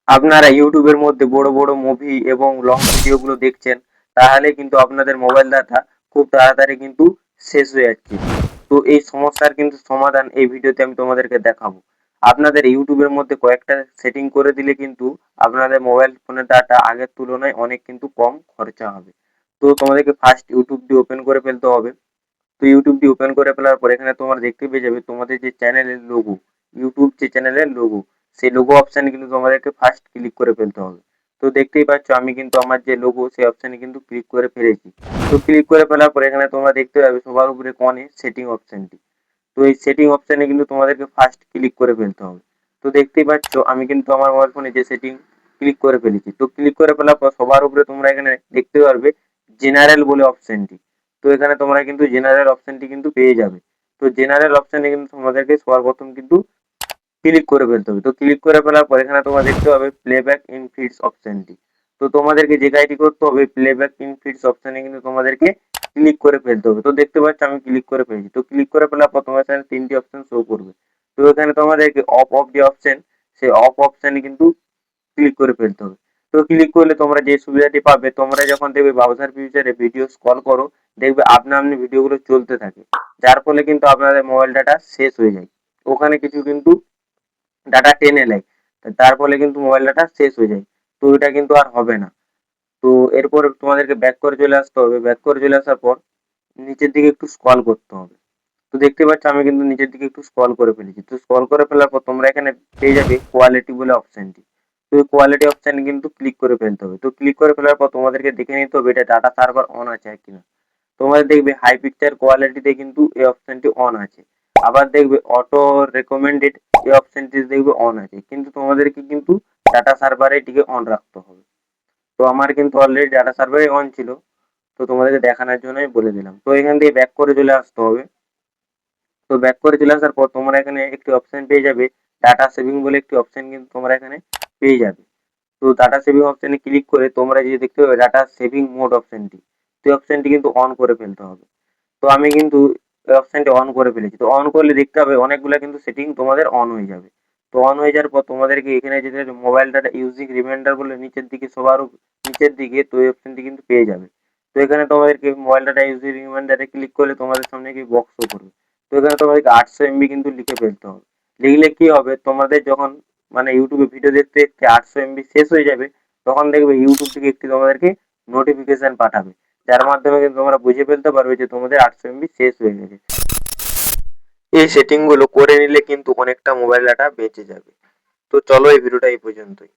আপনারা ইউটিউবের মধ্যে বড় বড় মুভি এবং লং ভিডিওগুলো দেখছেন, তাহলে কিন্তু আপনাদের মোবাইল ডাটা খুব তাড়াতাড়ি কিন্তু শেষ হয়ে যাচ্ছে। তো এই সমস্যার কিন্তু সমাধান এই ভিডিওতে আমি তোমাদেরকে দেখাবো। আপনাদের ইউটিউবের মধ্যে কয়েকটা সেটিং করে দিলে কিন্তু আপনাদের মোবাইল ফোনের ডাটা আগের তুলনায় অনেক কিন্তু কম খরচা হবে। তো তোমাদেরকে ফার্স্ট ইউটিউবটি ওপেন করে ফেলতে হবে। তো ইউটিউবটি ওপেন করে ফেলার পর এখানে তোমরা দেখতে পেয়ে যাবে তোমাদের যে চ্যানেলের লোগো, ইউটিউব যে চ্যানেলের লোগো, সেই লোগো অপশানে কিন্তু তোমাদেরকে ফার্স্ট ক্লিক করে ফেলতে হবে। তো দেখতেই পাচ্ছ আমি কিন্তু আমার যে লোগো সেই অপশানে কিন্তু ক্লিক করে ফেলেছি। তো ক্লিক করে ফেলার পর এখানে তোমরা দেখতে পাবে সবার উপরে কোণে সেটিং অপশানটি। তো এই সেটিং অপশানে কিন্তু তোমাদেরকে ফার্স্ট ক্লিক করে ফেলতে হবে। তো দেখতেই পাচ্ছ আমি কিন্তু আমার মোবাইল ফোনে যে সেটিং ক্লিক করে ফেলেছি। তো ক্লিক করে ফেলার পর সবার উপরে তোমরা এখানে দেখতে পারবে জেনারেল বলে অপশানটি। তো এখানে তোমরা কিন্তু জেনারেল অপশানটি কিন্তু পেয়ে যাবে। তো জেনারেল অপশানে কিন্তু তোমাদেরকে সর্বপ্রথম কিন্তু ক্লিক করে ফেলতে হবে। তো ক্লিক করে ফেলার পর এখানে তোমরা দেখতে পাবে প্লেব্যাক ইন ফিডস অপশানটি। তো তোমাদেরকে যে কাজটি করতে হবে প্লেব্যাক ইন ফিডস অপশানে কিন্তু তোমাদেরকে ক্লিক করে ফেলতে হবে। তো দেখতে পাচ্ছ আমি ক্লিক করে ফেলেছি। তো ক্লিক করে ফেলার পর তোমার এখানে ৩ টি অপশন শো করবে। তো এখানে তোমাদেরকে অফ যে অপশন, সেই অফ অপশানে কিন্তু ক্লিক করে ফেলতে হবে। তো ক্লিক করলে তোমরা যে সুবিধাটি পাবে, তোমরা যখন দেখবে ব্রাউজার ফিউচারে ভিডিও স্ক্রল করো, দেখবে আপনা আপনি ভিডিওগুলো চলতে থাকে, যার ফলে কিন্তু আপনাদের মোবাইল ডাটা শেষ হয়ে যায়। ওখানে কিছু কিন্তু ডাটা টেনে নেয়, তার ফলে কিন্তু মোবাইল ডাটা শেষ হয়ে যায়। তো এটা কিন্তু আর হবে না। তো এরপর তোমাদেরকে ব্যাক করে চলে আসতে হবে। ব্যাক করে চলে আসার পর নিচের দিকে একটু স্ক্রল করতে হবে। তো দেখতে পাচ্ছ আমি কিন্তু নিচের দিকে একটু স্ক্রল করে ফেলেছি। তো স্ক্রল করে ফেলার পর তোমরা এখানে পেয়ে যাবে কোয়ালিটি বলে অপশনটি। তো এই কোয়ালিটি অপশানে কিন্তু ক্লিক করে ফেলতে হবে। তো ক্লিক করে ফেলার পর তোমাদেরকে দেখে নিতে হবে এটা ডাটা সার্ভার অন আছে কিনা। তোমাদের দেখবে হাই পিকচার কোয়ালিটিতে কিন্তু এই অপশনটি অন আছে। আবার দেখবে অটো রেকমেন্ডেড এই অপশনটি দেখবে অন আছে, কিন্তু তোমাদেরকে কিন্তু ডাটা সার্ভারে এটিকে অন রাখতে হবে। তো আমার কিন্তু অলরেডি ডাটা সার্ভারে অন ছিল। তো তোমাদেরকে দেখানোর জন্য আমি বলে দিলাম। তো এখান থেকে ব্যাক করে চলে আসতে হবে। তো ব্যাক করে চলে আসার পর তোমরা এখানে একটি অপশন পেয়ে যাবে ডাটা সেভিং বলে একটি অপশন কিন্তু তোমরা এখানে পেয়ে যাবে। তো ডাটা সেভিং অপশনে ক্লিক করে তোমরা যে দেখতে পাবে ডাটা সেভিং মোড অপশনটি, সেই অপশনটি কিন্তু অন করে ফেলতে হবে। তো আমি কিন্তু এই অপশনটি অন করে ফেলেছি। তো অন করলে দেখতে হবে অনেকগুলো কিন্তু সেটিং তোমাদের অন হয়ে যাবে। তো অন হয়ে যাওয়ার পর তোমাদেরকে এখানে যেতে মোবাইল ডাটা ইউজিং রিমাইন্ডার বলে নিচের দিকে সবার নিচের দিকে, তো এই অপশনটি কিন্তু পেয়ে যাবে। তো এখানে তোমাদেরকে মোবাইল ডাটা ইউজিং রিমাইন্ডারে ক্লিক করলে তোমাদের সামনে কি বক্স শো করবে। তো এখানে তোমাদেরকে 800 এমবি কিন্তু লিখে ফেলতে হবে। লিখলে কি হবে, তোমাদের যখন মানে ইউটিউবে ভিডিও দেখতে দেখতে 800 এমবি শেষ হয়ে যাবে, তখন দেখবে ইউটিউব থেকে একটি তোমাদেরকে নোটিফিকেশন পাঠাবে, যার মাধ্যমে কিন্তু তোমরা বুঝে ফেলতে পারবে যে তোমাদের 800 এমবি শেষ হয়ে গেছে। এই সেটিং গুলো করে নিলে কিন্তু অনেকটা মোবাইল ডাটা বেঁচে যাবে। তো চলো এই ভিডিওটা এই পর্যন্তই।